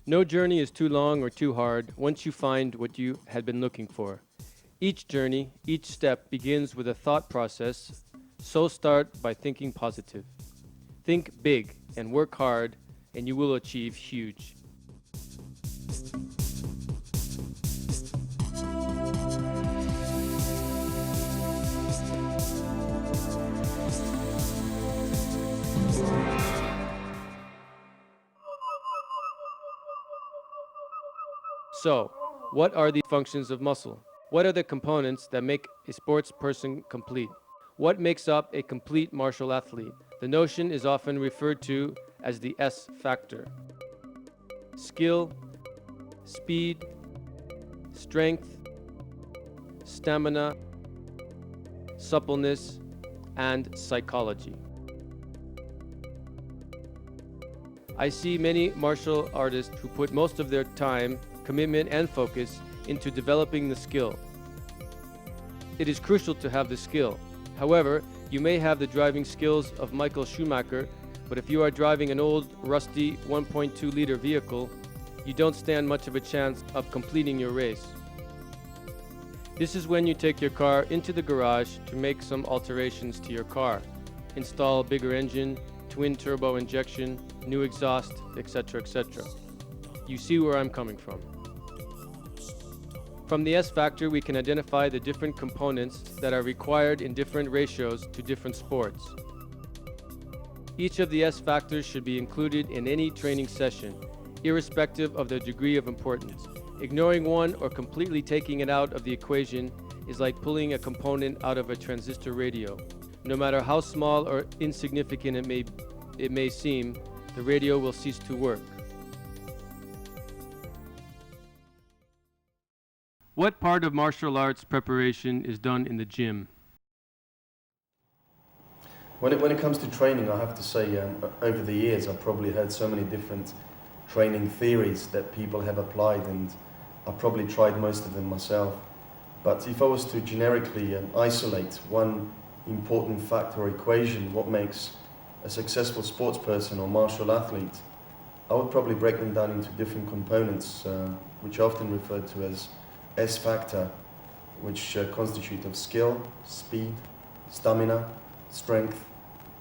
No journey is too long or too hard once you find what you had been looking for. Each journey, each step begins with a thought process, so start by thinking positive. Think big and work hard, and you will achieve huge. So, what are the functions of muscle? What are the components that make a sports person complete? What makes up a complete martial athlete? The notion is often referred to as the S factor. Skill, speed, strength, stamina, suppleness, and psychology. I see many martial artists who put most of their time, commitment, and focus into developing the skill. It is crucial to have the skill. However, you may have the driving skills of Michael Schumacher, but if you are driving an old, rusty 1.2-liter vehicle, you don't stand much of a chance of completing your race. This is when you take your car into the garage to make some alterations to your car. Install a bigger engine, twin turbo injection, new exhaust, etc., etc. You see where I'm coming from. From the S factor, we can identify the different components that are required in different ratios to different sports. Each of the S factors should be included in any training session, irrespective of their degree of importance. Ignoring one or completely taking it out of the equation is like pulling a component out of a transistor radio. No matter how small or insignificant it may seem, the radio will cease to work. What part of martial arts preparation is done in the gym? When it comes to training, I have to say, over the years, I've probably heard so many different training theories that people have applied, and I've probably tried most of them myself. But if I was to generically isolate one important factor or equation, what makes a successful sports person or martial athlete, I would probably break them down into different components, which are often referred to as S factor, which constitute of skill, speed, stamina, strength,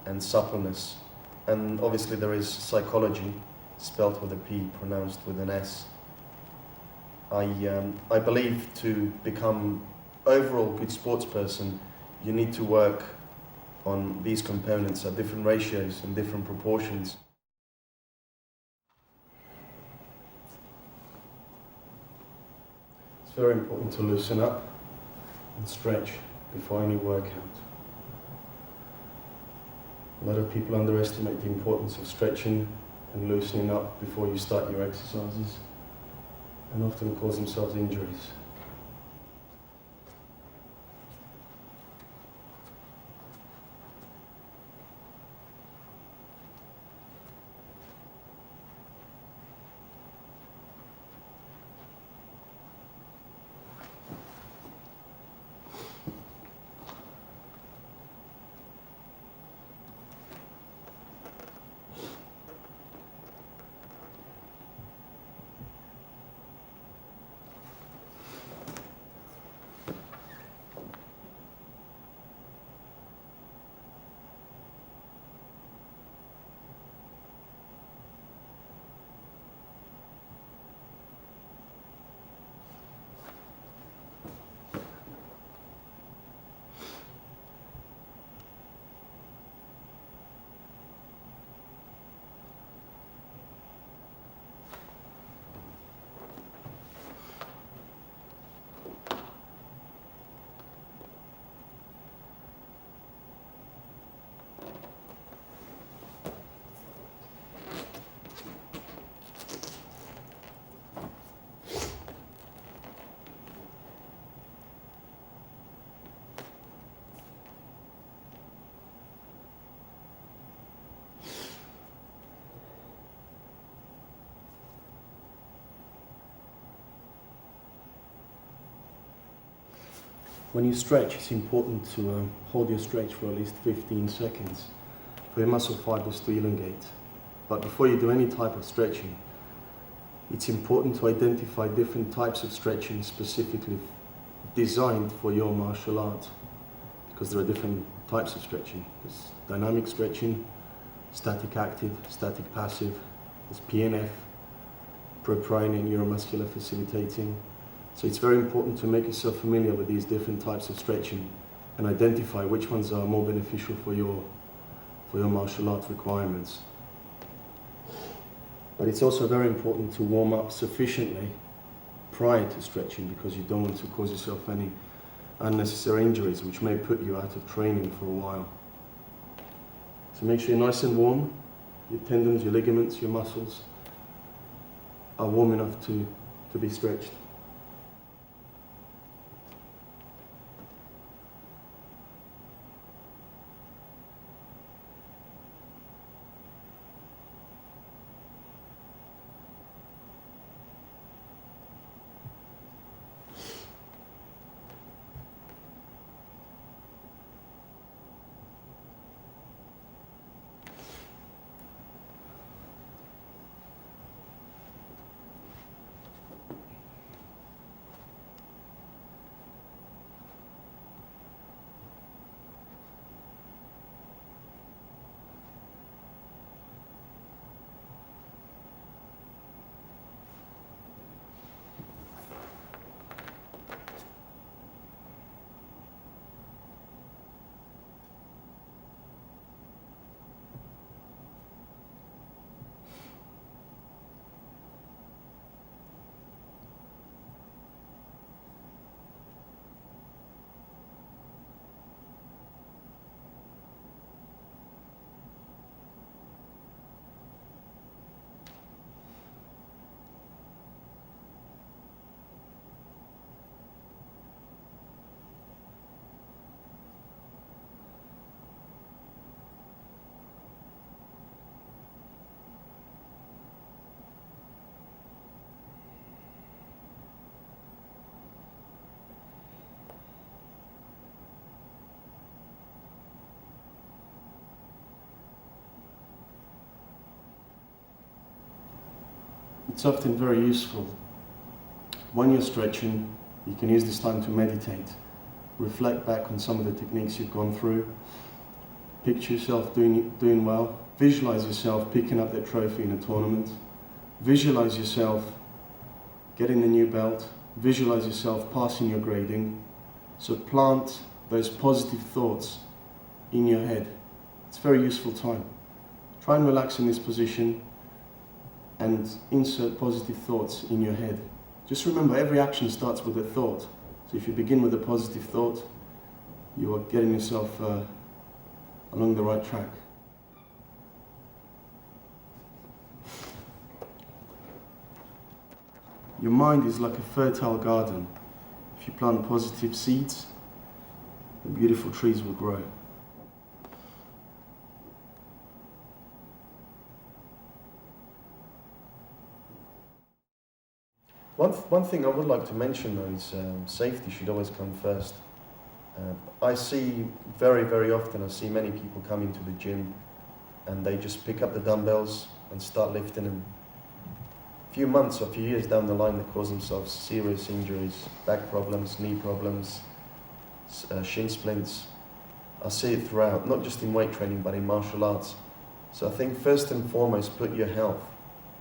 and suppleness. And obviously there is psychology, spelt with a P, pronounced with an S. I believe to become overall good sports person, you need to work on these components at different ratios and different proportions. It's very important to loosen up and stretch before any workout. A lot of people underestimate the importance of stretching and loosening up before you start your exercises, and often cause themselves injuries. When you stretch, it's important to hold your stretch for at least 15 seconds. for your muscle fibers to elongate. But before you do any type of stretching, it's important to identify different types of stretching specifically designed for your martial art, because there are different types of stretching. There's dynamic stretching, static active, static passive, there's PNF, propriony neuromuscular facilitating. So it's very important to make yourself familiar with these different types of stretching and identify which ones are more beneficial for your martial art requirements. But it's also very important to warm up sufficiently prior to stretching, because you don't want to cause yourself any unnecessary injuries which may put you out of training for a while. So make sure you're nice and warm, your tendons, your ligaments, your muscles are warm enough to be stretched. It's often very useful when you're stretching. You can use this time to meditate, reflect back on some of the techniques you've gone through, picture yourself doing well, visualize yourself picking up that trophy in a tournament, visualize yourself getting the new belt, visualize yourself passing your grading. So plant those positive thoughts in your head. It's a very useful time. Try and relax in this position and insert positive thoughts in your head. Just remember, every action starts with a thought. So if you begin with a positive thought, you are getting yourself along the right track. Your mind is like a fertile garden. If you plant positive seeds, the beautiful trees will grow. One thing I would like to mention though is safety should always come first. I see very often, I see many people come into the gym and they just pick up the dumbbells and start lifting them. A few months or a few years down the line, they cause themselves serious injuries, back problems, knee problems, shin splints. I see it throughout, not just in weight training but in martial arts. So I think first and foremost, put your health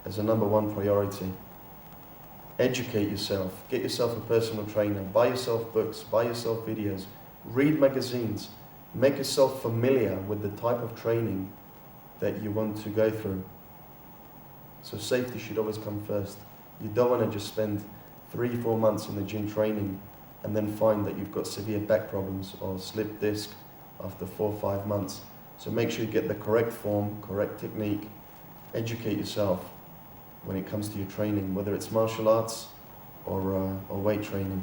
as a #1 priority. Educate yourself, get yourself a personal trainer, buy yourself books, buy yourself videos, read magazines, make yourself familiar with the type of training that you want to go through. So safety should always come first. You don't want to just spend 3-4 months in the gym training and then find that you've got severe back problems or slip disc after 4 or 5 months. So make sure you get the correct form, correct technique, educate yourself when it comes to your training, whether it's martial arts or weight training.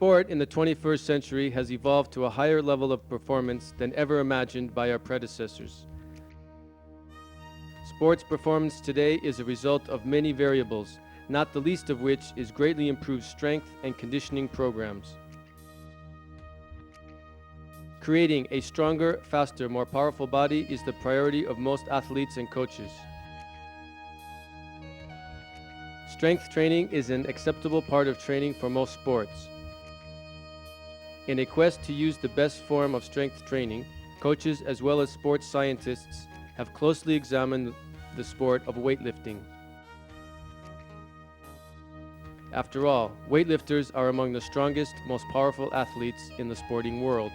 Sport in the 21st century has evolved to a higher level of performance than ever imagined by our predecessors. Sports performance today is a result of many variables, not the least of which is greatly improved strength and conditioning programs. Creating a stronger, faster, more powerful body is the priority of most athletes and coaches. Strength training is an acceptable part of training for most sports. In a quest to use the best form of strength training, coaches as well as sports scientists have closely examined the sport of weightlifting. After all, weightlifters are among the strongest, most powerful athletes in the sporting world.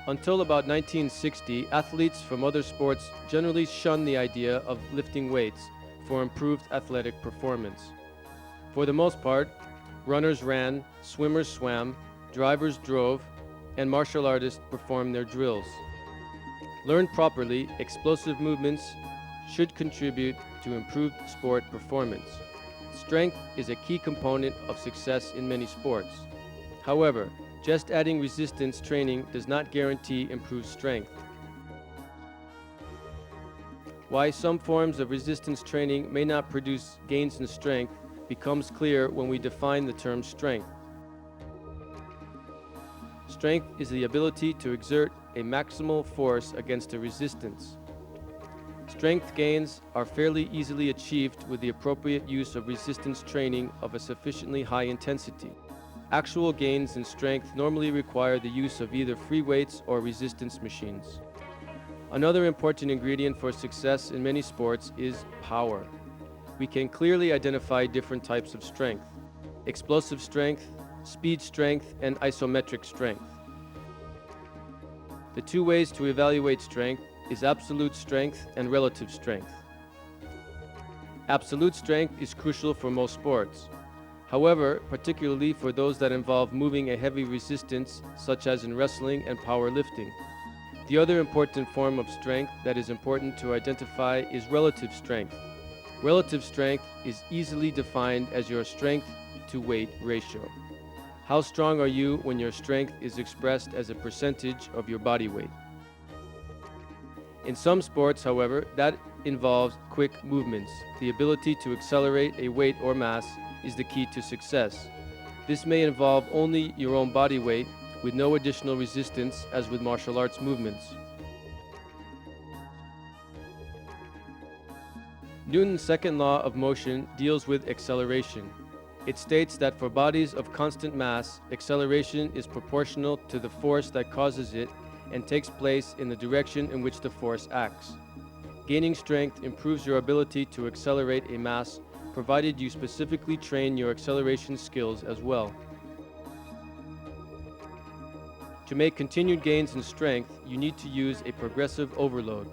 Until about 1960, athletes from other sports generally shunned the idea of lifting weights for improved athletic performance. For the most part, runners ran, swimmers swam, drivers drove, and martial artists performed their drills. Learned properly, explosive movements should contribute to improved sport performance. Strength is a key component of success in many sports. However, just adding resistance training does not guarantee improved strength. Why some forms of resistance training may not produce gains in strength becomes clear when we define the term strength. Strength is the ability to exert a maximal force against a resistance. Strength gains are fairly easily achieved with the appropriate use of resistance training of a sufficiently high intensity. Actual gains in strength normally require the use of either free weights or resistance machines. Another important ingredient for success in many sports is power. We can clearly identify different types of strength: explosive strength, speed strength, and isometric strength. The two ways to evaluate strength is absolute strength and relative strength. Absolute strength is crucial for most sports. However, particularly for those that involve moving a heavy resistance, such as in wrestling and powerlifting. The other important form of strength that is important to identify is relative strength. Relative strength is easily defined as your strength to weight ratio. How strong are you when your strength is expressed as a percentage of your body weight? In some sports, however, that involves quick movements. The ability to accelerate a weight or mass is the key to success. This may involve only your own body weight with no additional resistance, as with martial arts movements. Newton's second law of motion deals with acceleration. It states that for bodies of constant mass, acceleration is proportional to the force that causes it and takes place in the direction in which the force acts. Gaining strength improves your ability to accelerate a mass, provided you specifically train your acceleration skills as well. To make continued gains in strength, you need to use a progressive overload.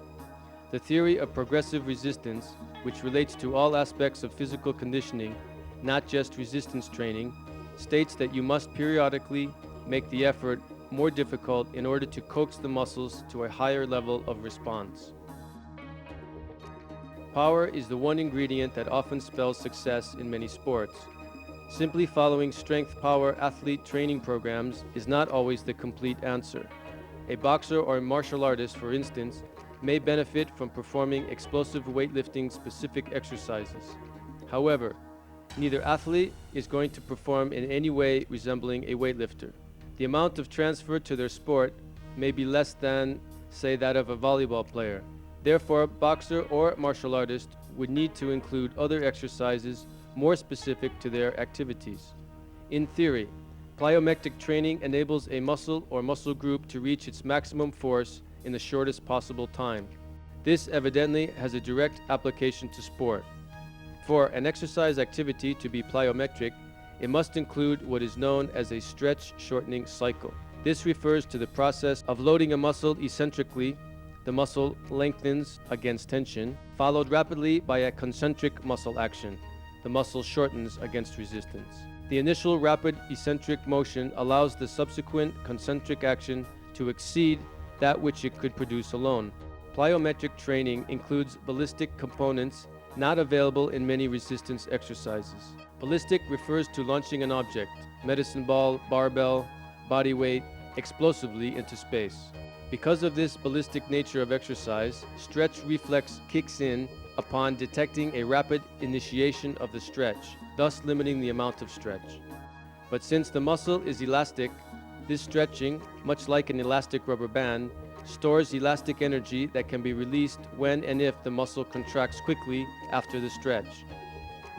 The theory of progressive resistance, which relates to all aspects of physical conditioning, not just resistance training, states that you must periodically make the effort more difficult in order to coax the muscles to a higher level of response. Power is the one ingredient that often spells success in many sports. Simply following strength-power athlete training programs is not always the complete answer. A boxer or a martial artist, for instance, may benefit from performing explosive weightlifting specific exercises. However, neither athlete is going to perform in any way resembling a weightlifter. The amount of transfer to their sport may be less than, say, that of a volleyball player. Therefore, a boxer or martial artist would need to include other exercises more specific to their activities. In theory, plyometric training enables a muscle or muscle group to reach its maximum force in the shortest possible time. This evidently has a direct application to sport. For an exercise activity to be plyometric, it must include what is known as a stretch shortening cycle. This refers to the process of loading a muscle eccentrically. The muscle lengthens against tension, followed rapidly by a concentric muscle action. The muscle shortens against resistance. The initial rapid eccentric motion allows the subsequent concentric action to exceed that which it could produce alone. Plyometric training includes ballistic components not available in many resistance exercises. Ballistic refers to launching an object, medicine ball, barbell, body weight, explosively into space. Because of this ballistic nature of exercise, stretch reflex kicks in upon detecting a rapid initiation of the stretch, thus limiting the amount of stretch. But since the muscle is elastic, this stretching, much like an elastic rubber band, stores elastic energy that can be released when and if the muscle contracts quickly after the stretch.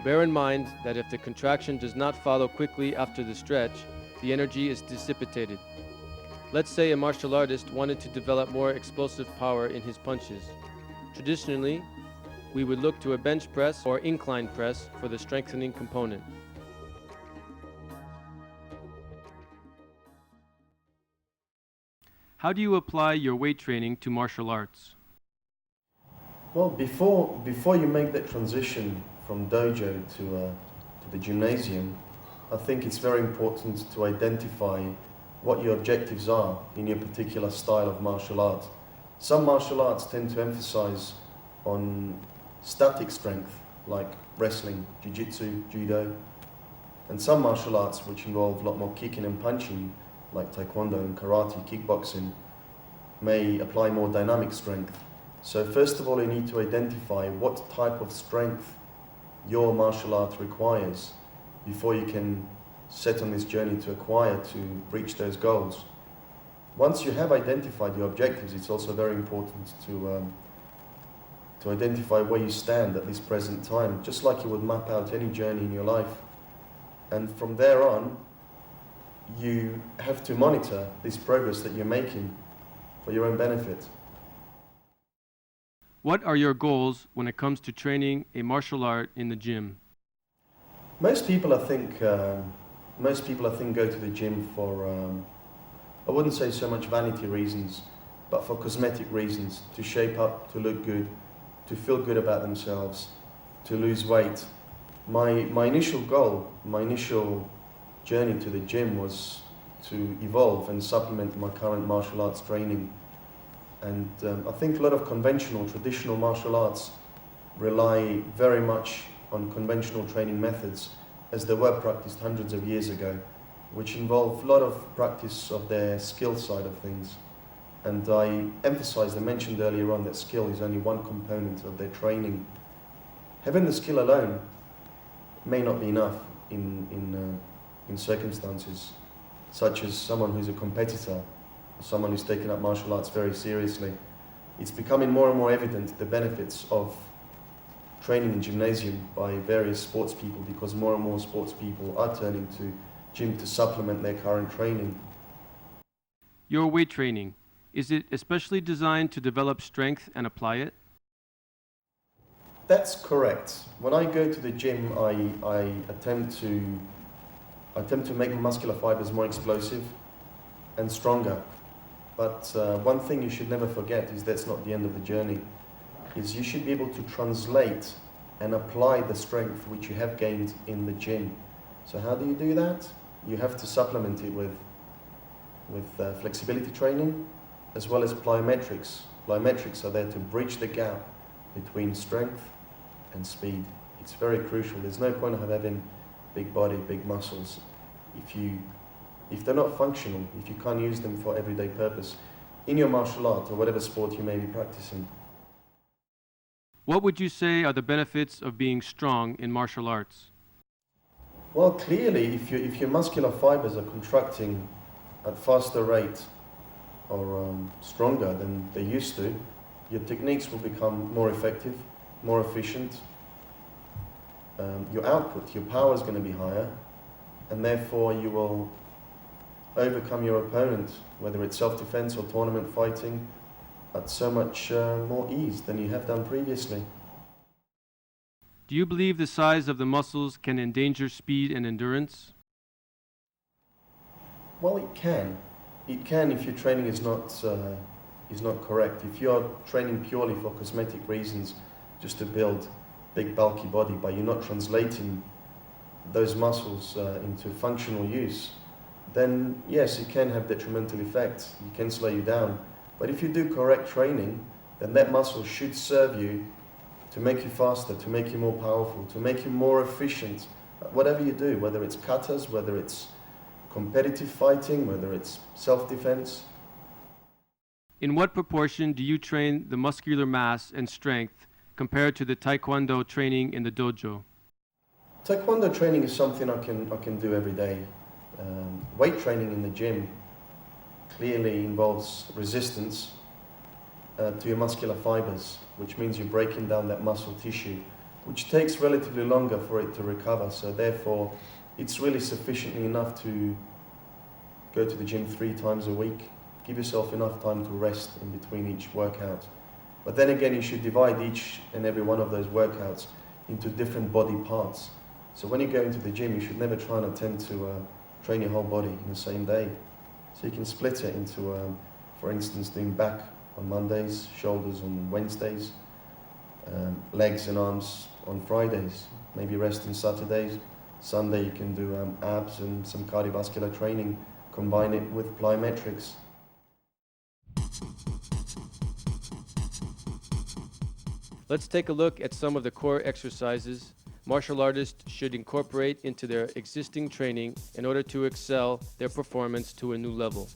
Bear in mind that if the contraction does not follow quickly after the stretch, the energy is dissipated. Let's say a martial artist wanted to develop more explosive power in his punches. Traditionally, we would look to a bench press or incline press for the strengthening component. How do you apply your weight training to martial arts? Well, before you make that transition from dojo to the gymnasium, I think it's very important to identify what your objectives are in your particular style of martial art. Some martial arts tend to emphasize on static strength, like wrestling, jiu-jitsu, judo, and some martial arts which involve a lot more kicking and punching, like taekwondo and karate, kickboxing, may apply more dynamic strength. So first of all, you need to identify what type of strength your martial art requires before you can set on this journey to acquire, to reach those goals. Once you have identified your objectives, it's also very important to identify where you stand at this present time, just like you would map out any journey in your life. And from there on, you have to monitor this progress that you're making for your own benefit. What are your goals when it comes to training a martial art in the gym? Most people, I think, go to the gym for, I wouldn't say so much vanity reasons, but for cosmetic reasons, to shape up, to look good, to feel good about themselves, to lose weight. My initial goal, my initial journey to the gym was to evolve and supplement my current martial arts training. And I think a lot of conventional, traditional martial arts rely very much on conventional training methods as they were practiced hundreds of years ago, which involve a lot of practice of their skill side of things. And I mentioned earlier on that skill is only one component of their training. Having the skill alone may not be enough in circumstances such as someone who's a competitor, someone who's taken up martial arts very seriously. It's becoming more and more evident the benefits of training in gymnasium by various sports people, because more and more sports people are turning to gym to supplement their current training. Your weight training, is it especially designed to develop strength and apply it? That's correct. When I go to the gym, I attempt to make my muscular fibers more explosive and stronger. But one thing you should never forget is that's not the end of the journey. Is you should be able to translate and apply the strength which you have gained in the gym. So how do you do that? You have to supplement it with flexibility training as well as plyometrics. Plyometrics are there to bridge the gap between strength and speed. It's very crucial. There's no point of having big body, big muscles if they're not functional, if you can't use them for everyday purpose in your martial art or whatever sport you may be practicing. What would you say are the benefits of being strong in martial arts? Well, clearly, if your muscular fibers are contracting at faster rate or stronger than they used to, your techniques will become more effective, more efficient. Your output, your power is going to be higher, and therefore you will overcome your opponent, whether it's self-defense or tournament fighting, at so much more ease than you have done previously. Do you believe the size of the muscles can endanger speed and endurance? Well, it can. It can if your training is not correct. If you're training purely for cosmetic reasons, just to build big bulky body, but you're not translating those muscles into functional use, then yes, it can have detrimental effects. It can slow you down. But if you do correct training, then that muscle should serve you to make you faster, to make you more powerful, to make you more efficient Whatever you do, whether it's katas, whether it's competitive fighting, whether it's self-defense. In what proportion do you train the muscular mass and strength compared to the Taekwondo training in the dojo? Taekwondo training is something I can do every day. Weight training in the gym clearly involves resistance to your muscular fibers, which means you're breaking down that muscle tissue, which takes relatively longer for it to recover. So therefore, it's really sufficiently enough to go to the gym 3 times a week. Give yourself enough time to rest in between each workout. But then again, you should divide each and every one of those workouts into different body parts. So when you go into the gym, you should never try and attempt to train your whole body in the same day. So you can split it into, for instance, doing back on Mondays, shoulders on Wednesdays, legs and arms on Fridays, maybe rest on Saturdays. Sunday you can do abs and some cardiovascular training, combine it with plyometrics. Let's take a look at some of the core exercises martial artists should incorporate into their existing training in order to excel their performance to a new level.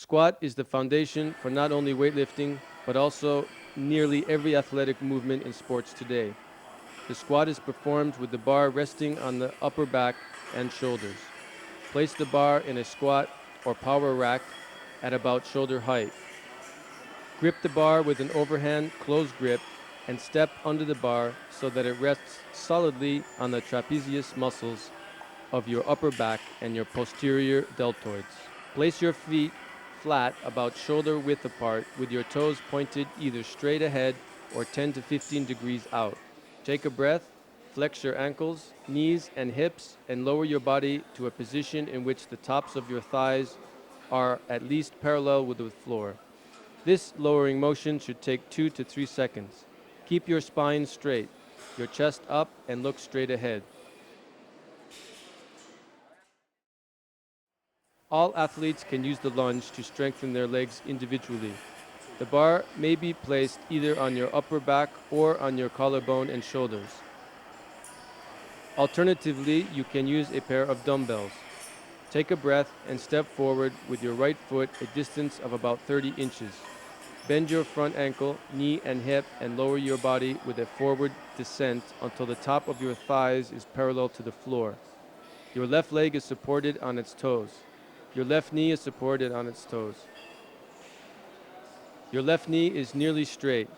Squat is the foundation for not only weightlifting, but also nearly every athletic movement in sports today. The squat is performed with the bar resting on the upper back and shoulders. Place the bar in a squat or power rack at about shoulder height. Grip the bar with an overhand closed grip and step under the bar so that it rests solidly on the trapezius muscles of your upper back and your posterior deltoids. Place your feet flat about shoulder width apart with your toes pointed either straight ahead or 10 to 15 degrees out. Take a breath, flex your ankles, knees, and hips, and lower your body to a position in which the tops of your thighs are at least parallel with the floor. This lowering motion should take 2 to 3 seconds. Keep your spine straight, your chest up, and look straight ahead. All athletes can use the lunge to strengthen their legs individually. The bar may be placed either on your upper back or on your collarbone and shoulders. Alternatively, you can use a pair of dumbbells. Take a breath and step forward with your right foot a distance of about 30 inches. Bend your front ankle, knee, and hip and lower your body with a forward descent until the top of your thighs is parallel to the floor. Your left leg is supported on its toes. Your left knee is supported on its toes. Your left knee is nearly straight.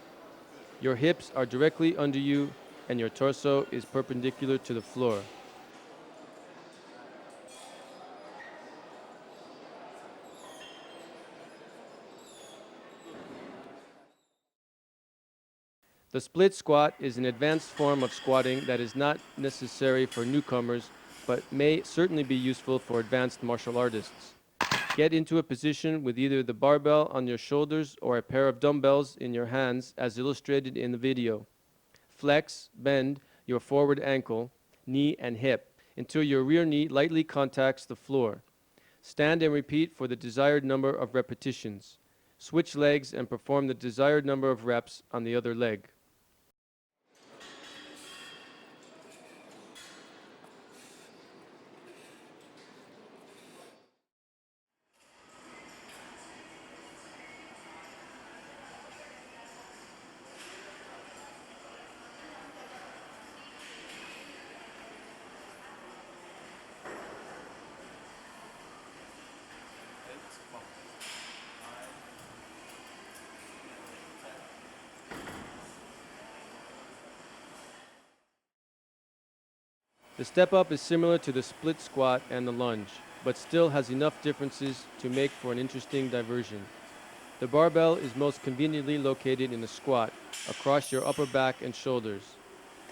Your hips are directly under you and your torso is perpendicular to the floor. The split squat is an advanced form of squatting that is not necessary for newcomers, but may certainly be useful for advanced martial artists. Get into a position with either the barbell on your shoulders or a pair of dumbbells in your hands as illustrated in the video. Flex, bend your forward ankle, knee, and hip until your rear knee lightly contacts the floor. Stand and repeat for the desired number of repetitions. Switch legs and perform the desired number of reps on the other leg. The step up is similar to the split squat and the lunge, but still has enough differences to make for an interesting diversion. The barbell is most conveniently located in the squat, across your upper back and shoulders.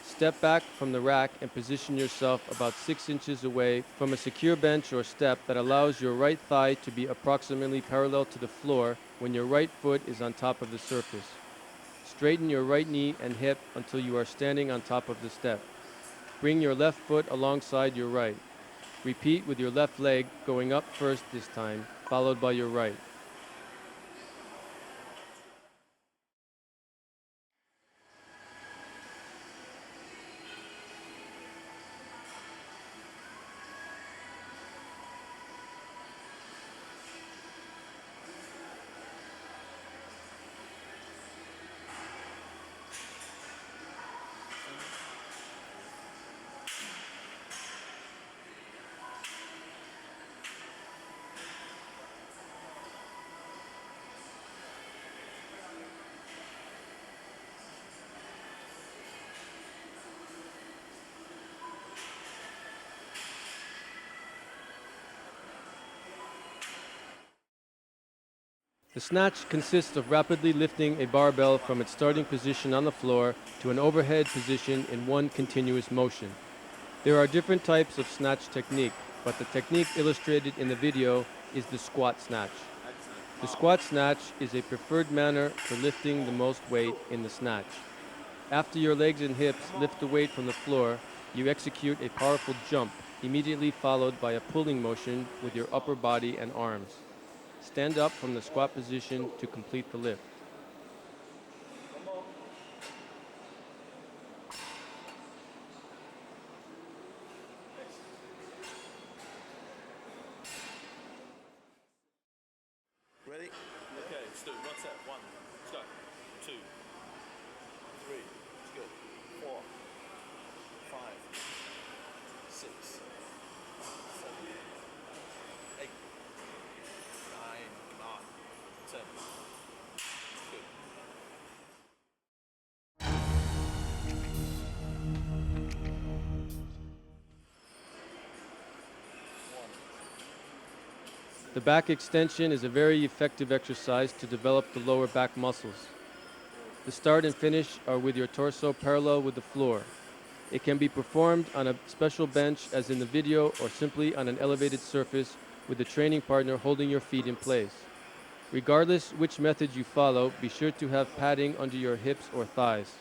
Step back from the rack and position yourself about 6 inches away from a secure bench or step that allows your right thigh to be approximately parallel to the floor when your right foot is on top of the surface. Straighten your right knee and hip until you are standing on top of the step. Bring your left foot alongside your right. Repeat with your left leg going up first this time, followed by your right. The snatch consists of rapidly lifting a barbell from its starting position on the floor to an overhead position in one continuous motion. There are different types of snatch technique, but the technique illustrated in the video is the squat snatch. The squat snatch is a preferred manner for lifting the most weight in the snatch. After your legs and hips lift the weight from the floor, you execute a powerful jump, immediately followed by a pulling motion with your upper body and arms. Stand up from the squat position to complete the lift. Ready? Okay, let's do it. One set. One. Let's go. 2, 3. Let's go. 4, 5, 6, 7, 8, 9, 10. Good. The back extension is a very effective exercise to develop the lower back muscles. The start and finish are with your torso parallel with the floor. It can be performed on a special bench as in the video or simply on an elevated surface with a training partner holding your feet in place. Regardless which method you follow, be sure to have padding under your hips or thighs.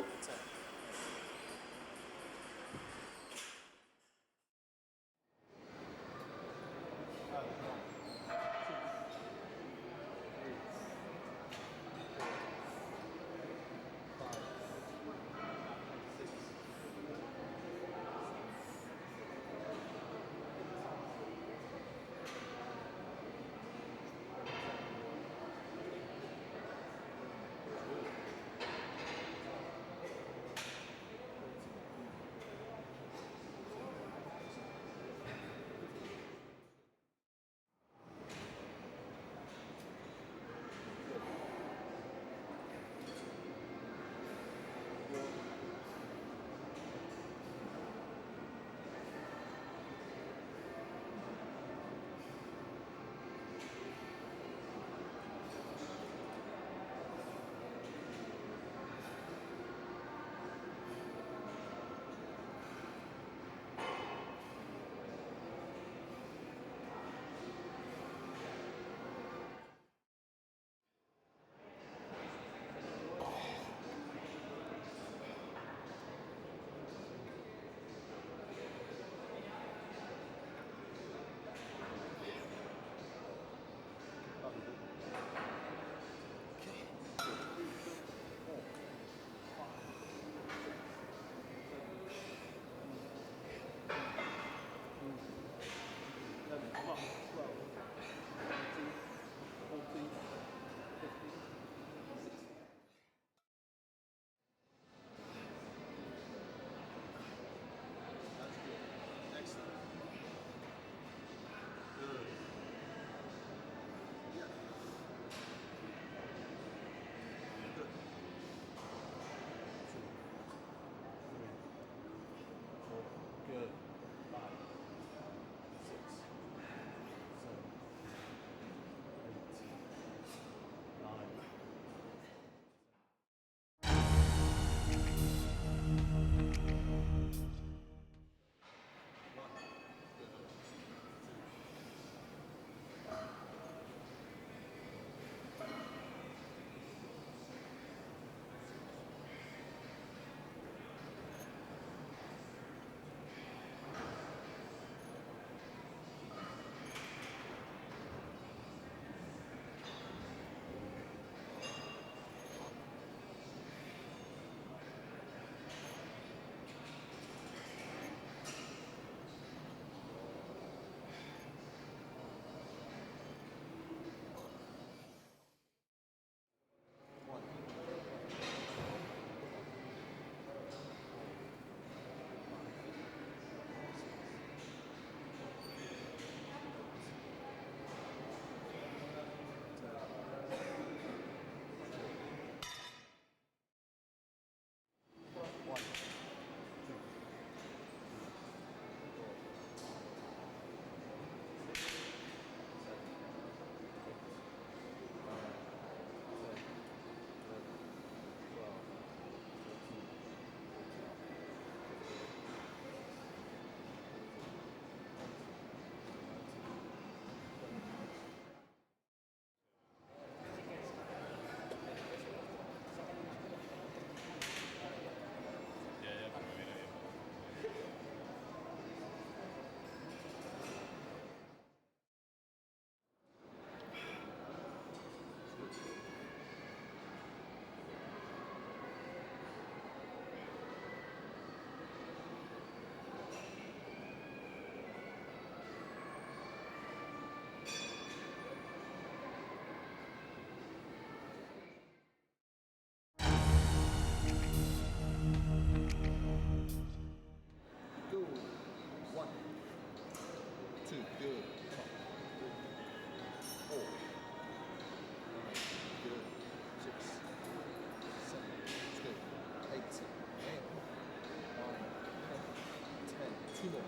Two more.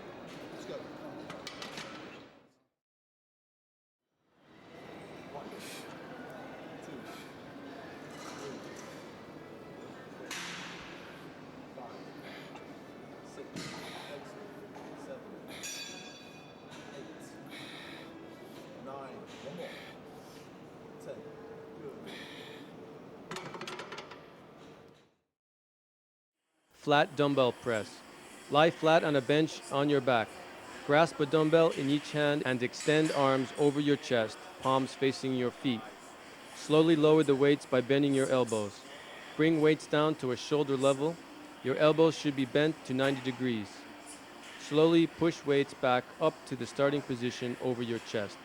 Let's go. One, two, three, 5, 6, 7, 8, 9. One more. 10. Good. Flat dumbbell press. Lie flat on a bench on your back. Grasp a dumbbell in each hand and extend arms over your chest, palms facing your feet. Slowly lower the weights by bending your elbows. Bring weights down to a shoulder level. Your elbows should be bent to 90 degrees. Slowly push weights back up to the starting position over your chest.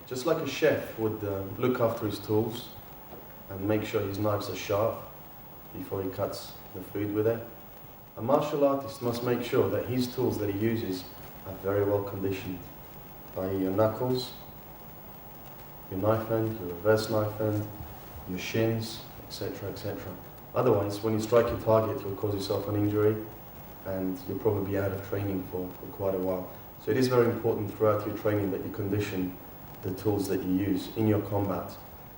Just like a chef would look after his tools and make sure his knives are sharp before he cuts the food with it, a martial artist must make sure that his tools that he uses are very well conditioned, i.e. your knuckles, your knife end, your reverse knife end, your shins, etc., etc. Otherwise, when you strike your target, you'll cause yourself an injury and you'll probably be out of training for quite a while. So it is very important throughout your training that you condition the tools that you use in your combat.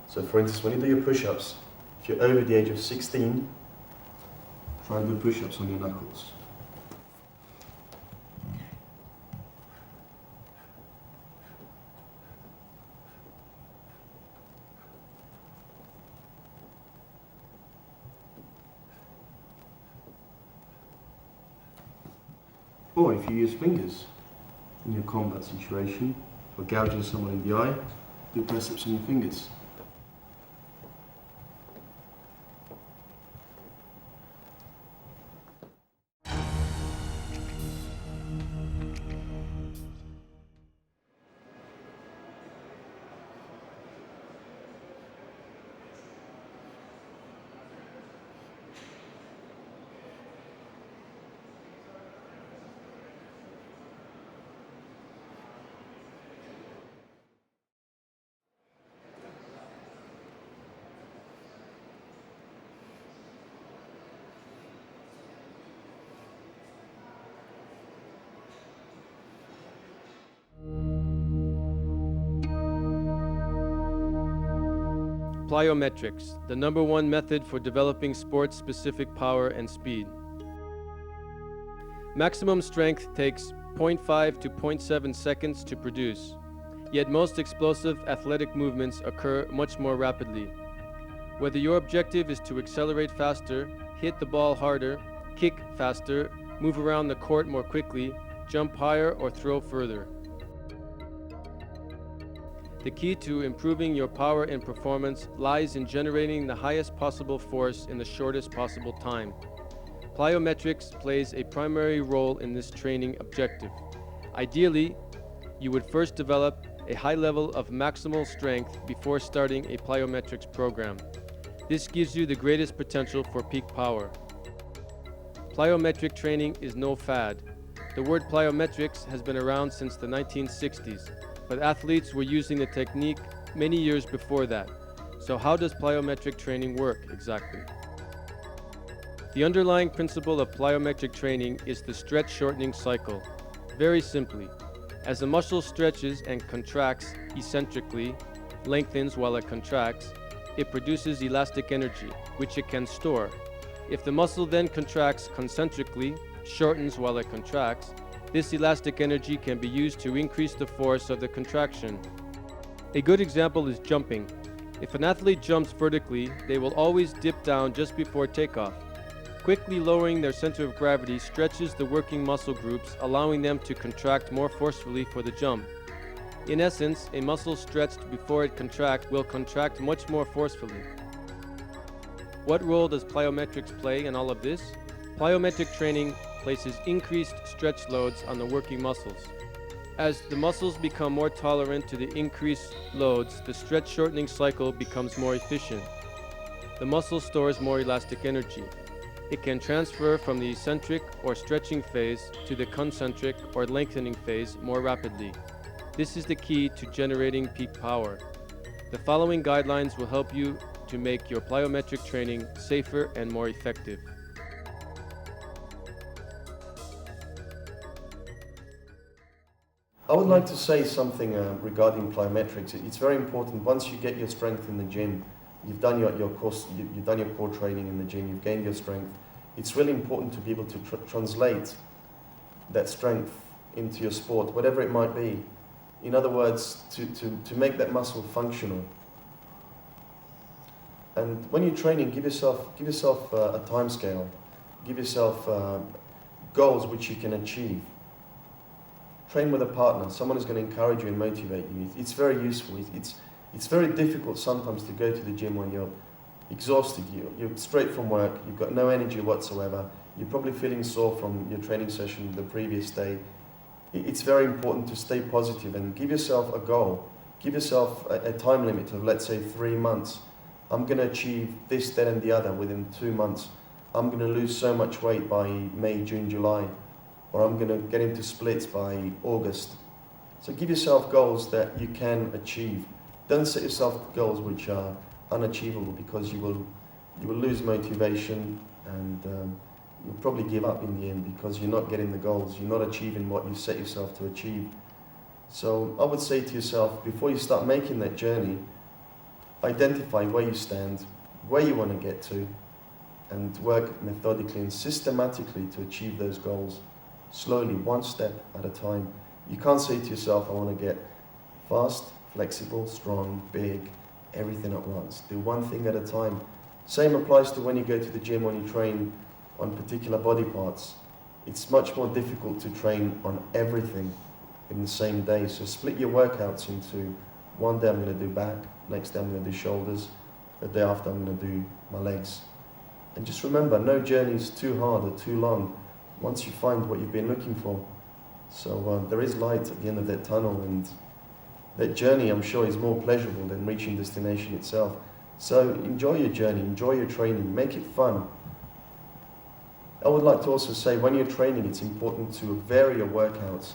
So for instance, when you do your push-ups, If you're over the age of 16, try and do push-ups on your knuckles. Or if you use fingers in your combat situation, or gouging someone in the eye, do press-ups on your fingers. Plyometrics, the #1 method for developing sports-specific power and speed. Maximum strength takes 0.5 to 0.7 seconds to produce, yet most explosive athletic movements occur much more rapidly. Whether your objective is to accelerate faster, hit the ball harder, kick faster, move around the court more quickly, jump higher, or throw further. The key to improving your power and performance lies in generating the highest possible force in the shortest possible time. Plyometrics plays a primary role in this training objective. Ideally, you would first develop a high level of maximal strength before starting a plyometrics program. This gives you the greatest potential for peak power. Plyometric training is no fad. The word plyometrics has been around since the 1960s, but athletes were using the technique many years before that. So how does plyometric training work exactly? The underlying principle of plyometric training is the stretch shortening cycle. Very simply, as a muscle stretches and contracts eccentrically, lengthens while it contracts, it produces elastic energy, which it can store. If the muscle then contracts concentrically, shortens while it contracts, this elastic energy can be used to increase the force of the contraction. A good example is jumping. If an athlete jumps vertically, they will always dip down just before takeoff. Quickly lowering their center of gravity stretches the working muscle groups, allowing them to contract more forcefully for the jump. In essence, a muscle stretched before it contracts will contract much more forcefully. What role does plyometrics play in all of this? Plyometric training places increased stretch loads on the working muscles. As the muscles become more tolerant to the increased loads, the stretch shortening cycle becomes more efficient. The muscle stores more elastic energy. It can transfer from the eccentric or stretching phase to the concentric or lengthening phase more rapidly. This is the key to generating peak power. The following guidelines will help you to make your plyometric training safer and more effective. I would like to say something regarding plyometrics. It's very important. Once you get your strength in the gym, you've done your course, you've done your core training in the gym, you've gained your strength. It's really important to be able to translate that strength into your sport, whatever it might be. In other words, to make that muscle functional. And when you're training, give yourself a time scale. Give yourself goals which you can achieve. Train with a partner, someone who's going to encourage you and motivate you. It's very useful. It's very difficult sometimes to go to the gym when you're exhausted. You're straight from work, you've got no energy whatsoever, you're probably feeling sore from your training session the previous day. It's very important to stay positive and give yourself a goal. Give yourself a time limit of, let's say, 3 months. I'm going to achieve this, that and the other within 2 months. I'm going to lose so much weight by May, June, July. Or I'm going to get into splits by August. So give yourself goals that you can achieve. Don't set yourself goals which are unachievable, because you will lose motivation and you'll probably give up in the end because you're not getting the goals, you're not achieving what you set yourself to achieve. So I would say to yourself, before you start making that journey, identify where you stand, where you want to get to, and work methodically and systematically to achieve those goals, slowly, one step at a time. You can't say to yourself, I want to get fast, flexible, strong, big, everything at once. Do one thing at a time. Same applies to when you go to the gym, when you train on particular body parts. It's much more difficult to train on everything in the same day. So split your workouts into, one day I'm going to do back, next day I'm going to do shoulders, the day after I'm going to do my legs. And just remember, no journey is too hard or too long once you find what you've been looking for. So there is light at the end of that tunnel, and that journey, I'm sure, is more pleasurable than reaching destination itself. So enjoy your journey, enjoy your training, make it fun. I would like to also say, when you're training, it's important to vary your workouts.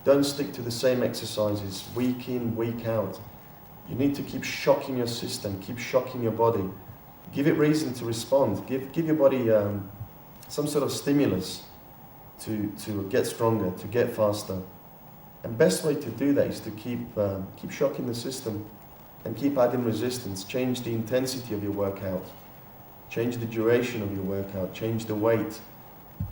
Don't stick to the same exercises week in, week out. You need to keep shocking your system, keep shocking your body. Give it reason to respond. Give your body some sort of stimulus to get stronger, to get faster. And best way to do that is to keep shocking the system and keep adding resistance. Change the intensity of your workout. Change the duration of your workout. Change the weight.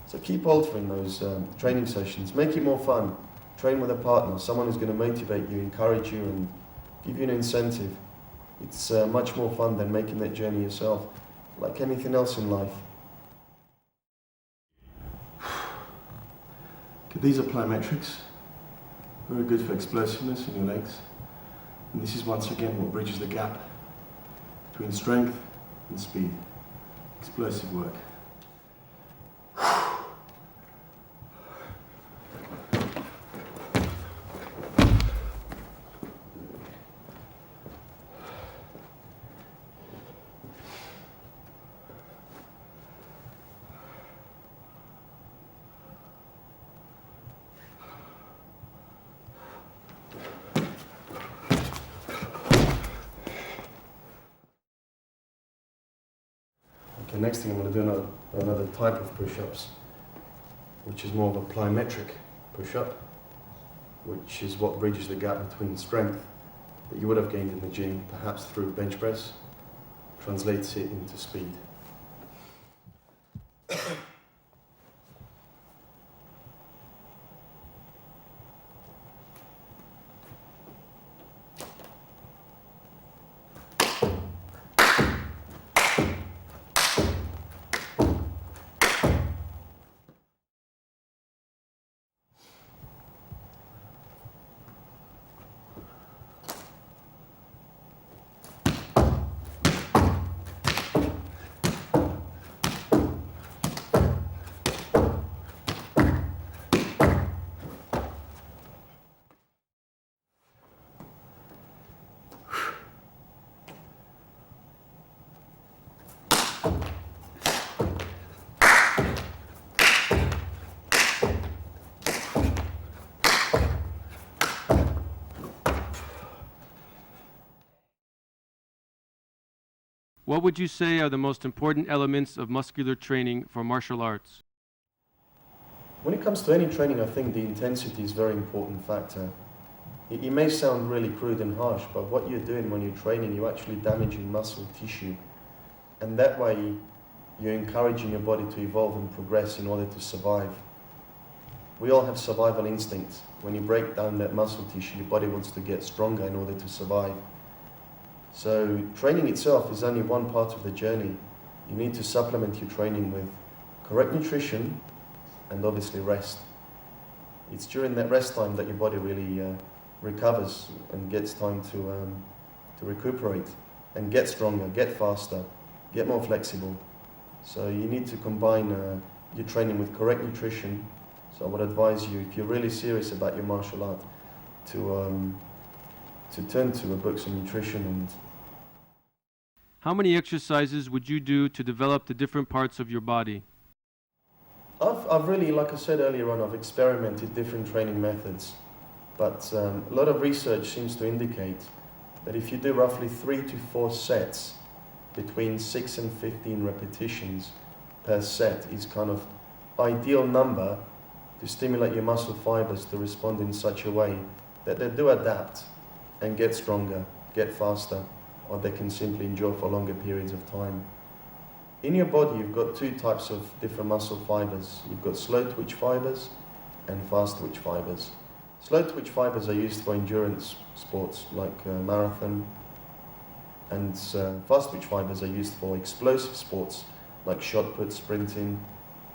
So keep altering those training sessions. Make it more fun. Train with a partner, someone who's going to motivate you, encourage you, and give you an incentive. It's much more fun than making that journey yourself, like anything else in life. Okay, these are plyometrics. Very good for explosiveness in your legs. And this is once again what bridges the gap between strength and speed. Explosive work. Okay, next thing I'm going to do another type of push-ups, which is more of a plyometric push-up, which is what bridges the gap between strength that you would have gained in the gym, perhaps through bench press, translates it into speed. What would you say are the most important elements of muscular training for martial arts? When it comes to any training, I think the intensity is a very important factor. It may sound really crude and harsh, but what you're doing when you're training, you're actually damaging muscle tissue. And that way, you're encouraging your body to evolve and progress in order to survive. We all have survival instincts. When you break down that muscle tissue, your body wants to get stronger in order to survive. So training itself is only one part of the journey. You need to supplement your training with correct nutrition and obviously rest. It's during that rest time that your body really recovers and gets time to recuperate and get stronger, get faster, get more flexible. So you need to combine your training with correct nutrition. So I would advise you, if you're really serious about your martial art, to turn to books on nutrition. And how many exercises would you do to develop the different parts of your body? I've really, like I said earlier on, I've experimented different training methods, but a lot of research seems to indicate that if you do roughly 3 to 4 sets, between 6 and 15 repetitions per set is kind of ideal number to stimulate your muscle fibers to respond in such a way that they do adapt and get stronger, get faster. or they can simply endure for longer periods of time. In your body, you've got two types of different muscle fibers. You've got slow twitch fibers and fast twitch fibers. Slow twitch fibers are used for endurance sports like marathon, and fast twitch fibers are used for explosive sports like shot put, sprinting,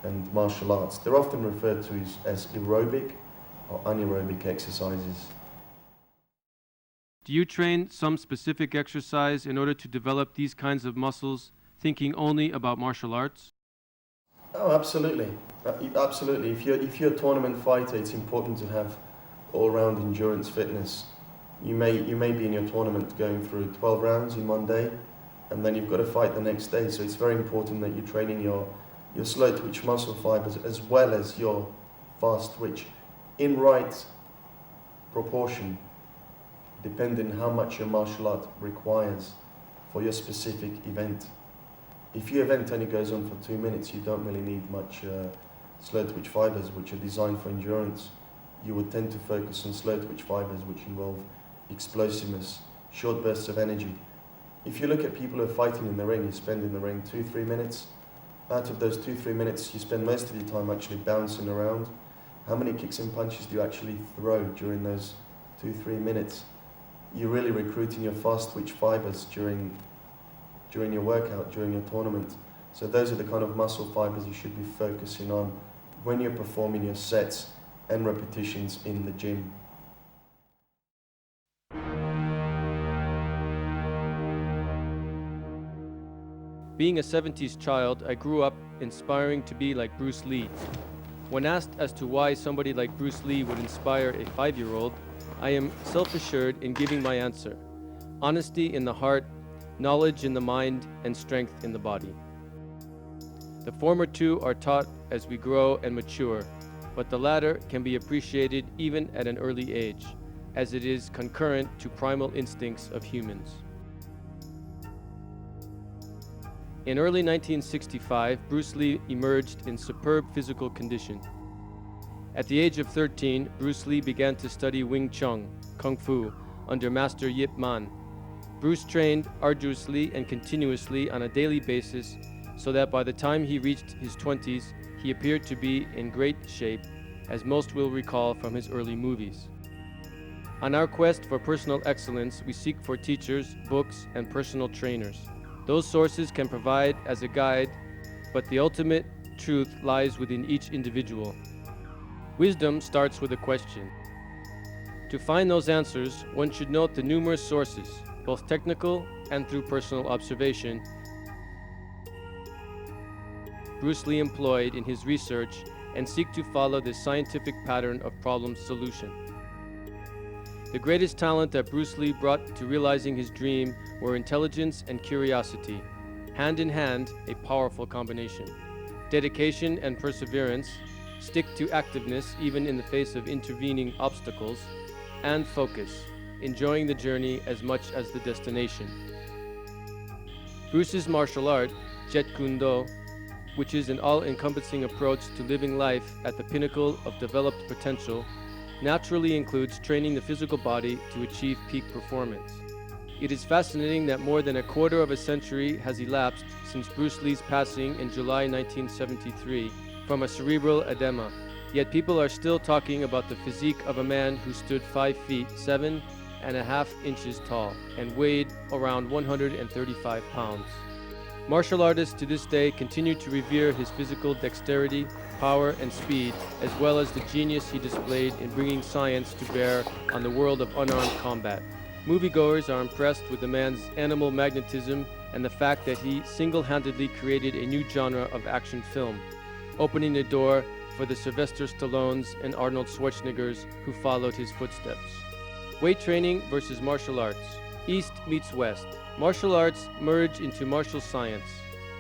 and martial arts. They're often referred to as aerobic or anaerobic exercises. Do you train some specific exercise in order to develop these kinds of muscles, thinking only about martial arts? Oh, absolutely. Absolutely. If you're a tournament fighter, it's important to have all-round endurance fitness. You may be in your tournament going through 12 rounds in one day, and then you've got to fight the next day. So it's very important that you're training your slow twitch muscle fibers as well as your fast twitch in right proportion, depending how much your martial art requires for your specific event. If your event only goes on for 2 minutes, you don't really need much slow twitch fibers, which are designed for endurance. You would tend to focus on slow twitch fibers, which involve explosiveness, short bursts of energy. If you look at people who are fighting in the ring, you spend in the ring 2-3 minutes. Out of those 2-3 minutes, you spend most of your time actually bouncing around. How many kicks and punches do you actually throw during those 2-3 minutes? You're really recruiting your fast twitch fibers during your workout, during your tournament. So those are the kind of muscle fibers you should be focusing on when you're performing your sets and repetitions in the gym. Being a 70s child, I grew up inspiring to be like Bruce Lee. When asked as to why somebody like Bruce Lee would inspire a 5-year-old, I am self-assured in giving my answer. Honesty in the heart, knowledge in the mind, and strength in the body. The former two are taught as we grow and mature, but the latter can be appreciated even at an early age, as it is concurrent to primal instincts of humans. In early 1965, Bruce Lee emerged in superb physical condition. At the age of 13, Bruce Lee began to study Wing Chun, Kung Fu, under Master Yip Man. Bruce trained arduously and continuously on a daily basis, so that by the time he reached his 20s, he appeared to be in great shape, as most will recall from his early movies. On our quest for personal excellence, we seek for teachers, books, and personal trainers. Those sources can provide as a guide, but the ultimate truth lies within each individual. Wisdom starts with a question. To find those answers, one should note the numerous sources, both technical and through personal observation, Bruce Lee employed in his research, and seek to follow this scientific pattern of problem solution. The greatest talent that Bruce Lee brought to realizing his dream were intelligence and curiosity, hand in hand, a powerful combination. Dedication and perseverance, stick-to-activeness even in the face of intervening obstacles, and focus, enjoying the journey as much as the destination. Bruce's martial art, Jeet Kune Do, which is an all-encompassing approach to living life at the pinnacle of developed potential, naturally includes training the physical body to achieve peak performance. It is fascinating that more than a quarter of a century has elapsed since Bruce Lee's passing in July 1973 from a cerebral edema, yet people are still talking about the physique of a man who stood 5 feet 7.5 inches tall and weighed around 135 pounds. Martial artists to this day continue to revere his physical dexterity, power, and speed, as well as the genius he displayed in bringing science to bear on the world of unarmed combat. Moviegoers are impressed with the man's animal magnetism and the fact that he single-handedly created a new genre of action film, opening the door for the Sylvester Stallones and Arnold Schwarzeneggers who followed his footsteps. Weight training versus martial arts. East meets West. Martial arts merge into martial science.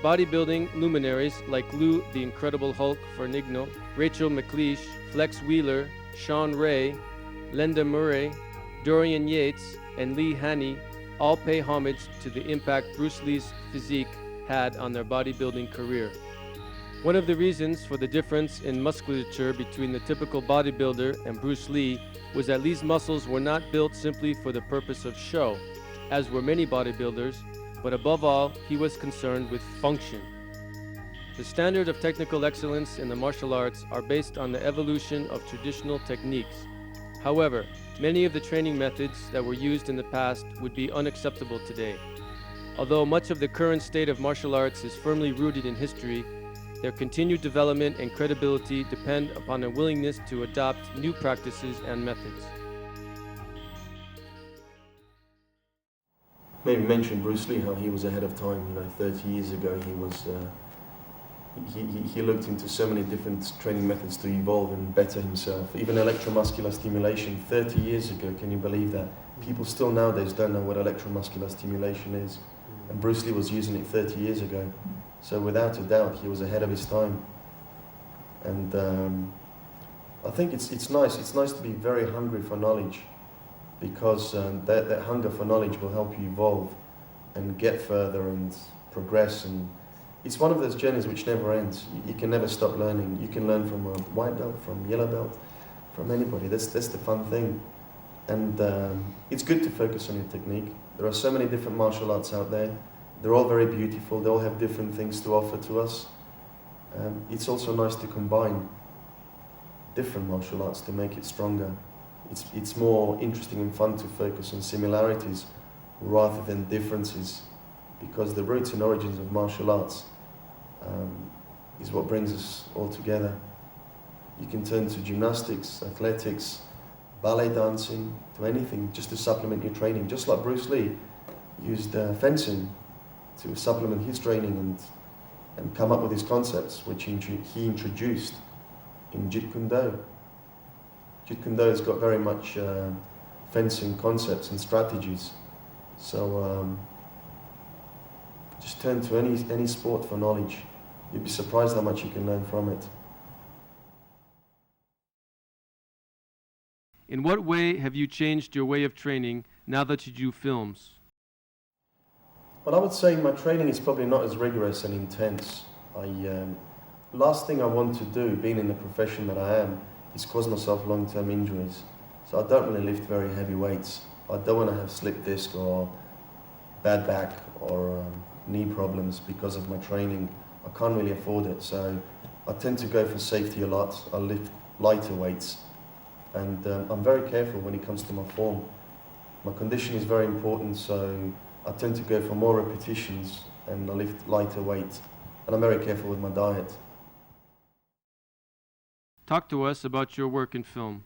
Bodybuilding luminaries like Lou the Incredible Hulk Ferrigno, Rachel McLeish, Flex Wheeler, Sean Ray, Linda Murray, Dorian Yates, and Lee Haney all pay homage to the impact Bruce Lee's physique had on their bodybuilding career. One of the reasons for the difference in musculature between the typical bodybuilder and Bruce Lee was that Lee's muscles were not built simply for the purpose of show. as were many bodybuilders, but above all, he was concerned with function. The standard of technical excellence in the martial arts are based on the evolution of traditional techniques. However, many of the training methods that were used in the past would be unacceptable today. Although much of the current state of martial arts is firmly rooted in history, their continued development and credibility depend upon a willingness to adopt new practices and methods. Maybe mention Bruce Lee, how he was ahead of time. 30 years ago he was he looked into so many different training methods to evolve and better himself. Even electromuscular stimulation 30 years ago, can you believe that? People still nowadays don't know what electromuscular stimulation is. And Bruce Lee was using it 30 years ago. So without a doubt, he was ahead of his time. And I think it's nice. It's nice to be very hungry for knowledge, because that hunger for knowledge will help you evolve and get further and progress. And it's one of those journeys which never ends. You can never stop learning. You can learn from a white belt, from yellow belt, from anybody. That's the fun thing. And it's good to focus on your technique. There are so many different martial arts out there. They're all very beautiful. They all have different things to offer to us. It's also nice to combine different martial arts to make it stronger. It's more interesting and fun to focus on similarities rather than differences, because the roots and origins of martial arts is what brings us all together. You can turn to gymnastics, athletics, ballet dancing, to anything just to supplement your training. Just like Bruce Lee used fencing to supplement his training and come up with his concepts, which he introduced in Jeet Kune Do. Jeet Kune Do has got very much fencing concepts and strategies. So just turn to any sport for knowledge. You'd be surprised how much you can learn from it. In what way have you changed your way of training now that you do films? Well, I would say my training is probably not as rigorous and intense. Last thing I want to do, being in the profession that I am, is cause myself long-term injuries. So I don't really lift very heavy weights. I don't want to have slip disc or bad back or knee problems because of my training. I can't really afford it, so I tend to go for safety a lot. I lift lighter weights, and I'm very careful when it comes to my form. My condition is very important, so I tend to go for more repetitions and I lift lighter weight, and I'm very careful with my diet. Talk to us about your work in film.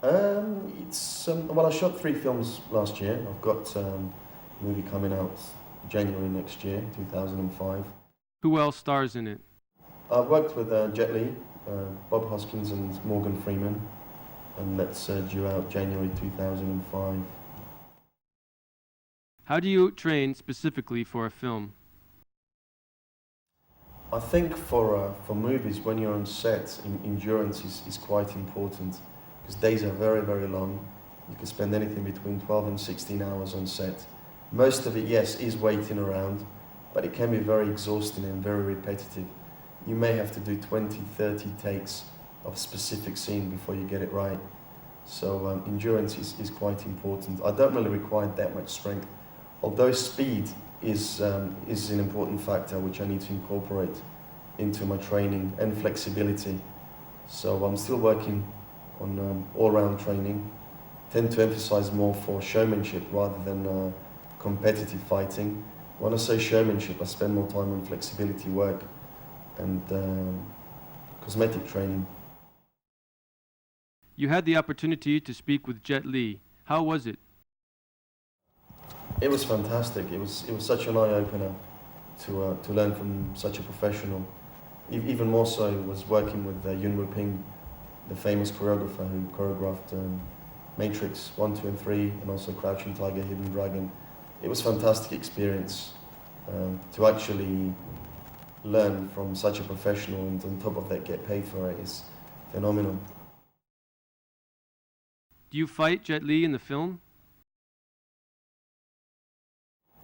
Well, I shot 3 films last year. I've got a movie coming out January next year, 2005. Who else stars in it? I've worked with Jet Li, Bob Hoskins and Morgan Freeman, and that's due out January 2005. How do you train specifically for a film? I think for movies, when you're on set, endurance is quite important, because days are very, very long. You can spend anything between 12 and 16 hours on set. Most of it, yes, is waiting around, but it can be very exhausting and very repetitive. You may have to do 20, 30 takes of a specific scene before you get it right. So endurance is quite important. I don't really require that much strength, although speed is an important factor which I need to incorporate into my training, and flexibility. So I'm still working on all-round training. Tend to emphasize more for showmanship rather than competitive fighting. When I say showmanship, I spend more time on flexibility work and cosmetic training. You had the opportunity to speak with Jet Li. How was it? It was fantastic. It was such an eye-opener to learn from such a professional. Even more so was working with Yun Wu Ping, the famous choreographer who choreographed Matrix 1, 2 and 3, and also Crouching Tiger, Hidden Dragon. It was a fantastic experience to actually learn from such a professional, and on top of that get paid for it is phenomenal. Do you fight Jet Li in the film?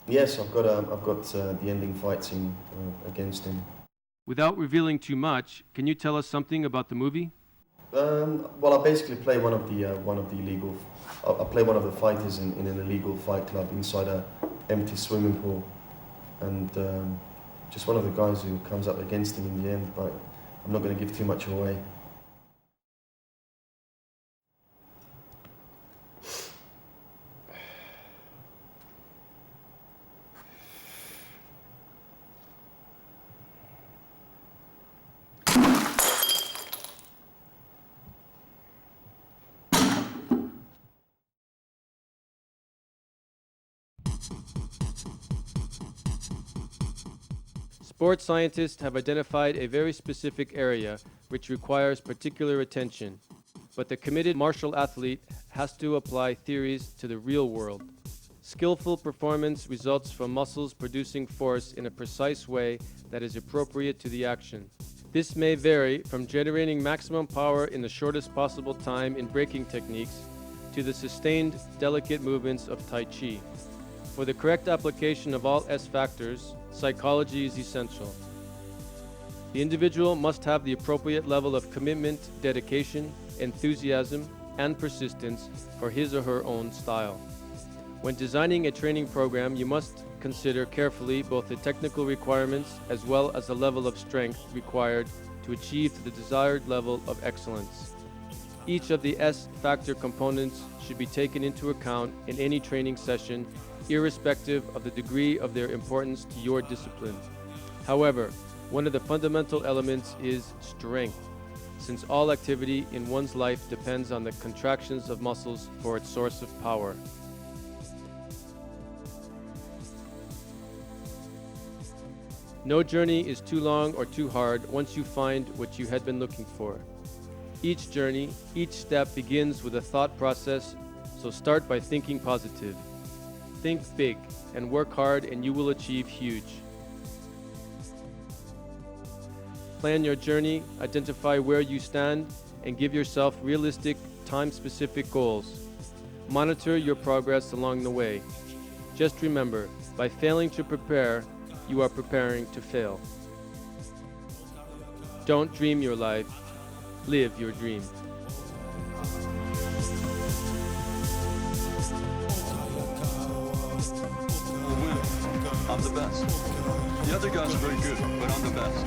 Yes, I've got the ending fight scene against him. Without revealing too much, can you tell us something about the movie? Well, I basically play one of the illegal. I play one of the fighters in an illegal fight club inside a empty swimming pool, and just one of the guys who comes up against him in the end. But I'm not going to give too much away. Sports scientists have identified a very specific area which requires particular attention, but the committed martial athlete has to apply theories to the real world. Skillful performance results from muscles producing force in a precise way that is appropriate to the action. This may vary from generating maximum power in the shortest possible time in breaking techniques to the sustained, delicate movements of Tai Chi. For the correct application of all S factors, psychology is essential. The individual must have the appropriate level of commitment, dedication, enthusiasm, and persistence for his or her own style. When designing a training program, you must consider carefully both the technical requirements as well as the level of strength required to achieve the desired level of excellence. Each of the S factor components should be taken into account in any training session, irrespective of the degree of their importance to your discipline. However, one of the fundamental elements is strength, since all activity in one's life depends on the contractions of muscles for its source of power. No journey is too long or too hard once you find what you had been looking for. Each journey, each step begins with a thought process, so start by thinking positive. Think big and work hard and you will achieve huge. Plan your journey, identify where you stand, and give yourself realistic, time-specific goals. Monitor your progress along the way. Just remember, by failing to prepare, you are preparing to fail. Don't dream your life, live your dream. I'm the best. The other guys are very good, but I'm the best.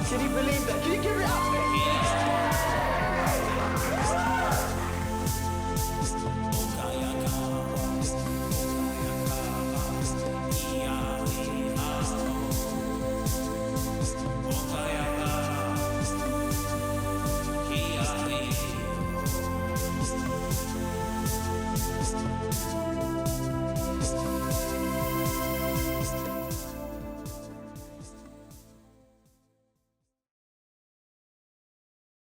Can you believe that? Can you give it up?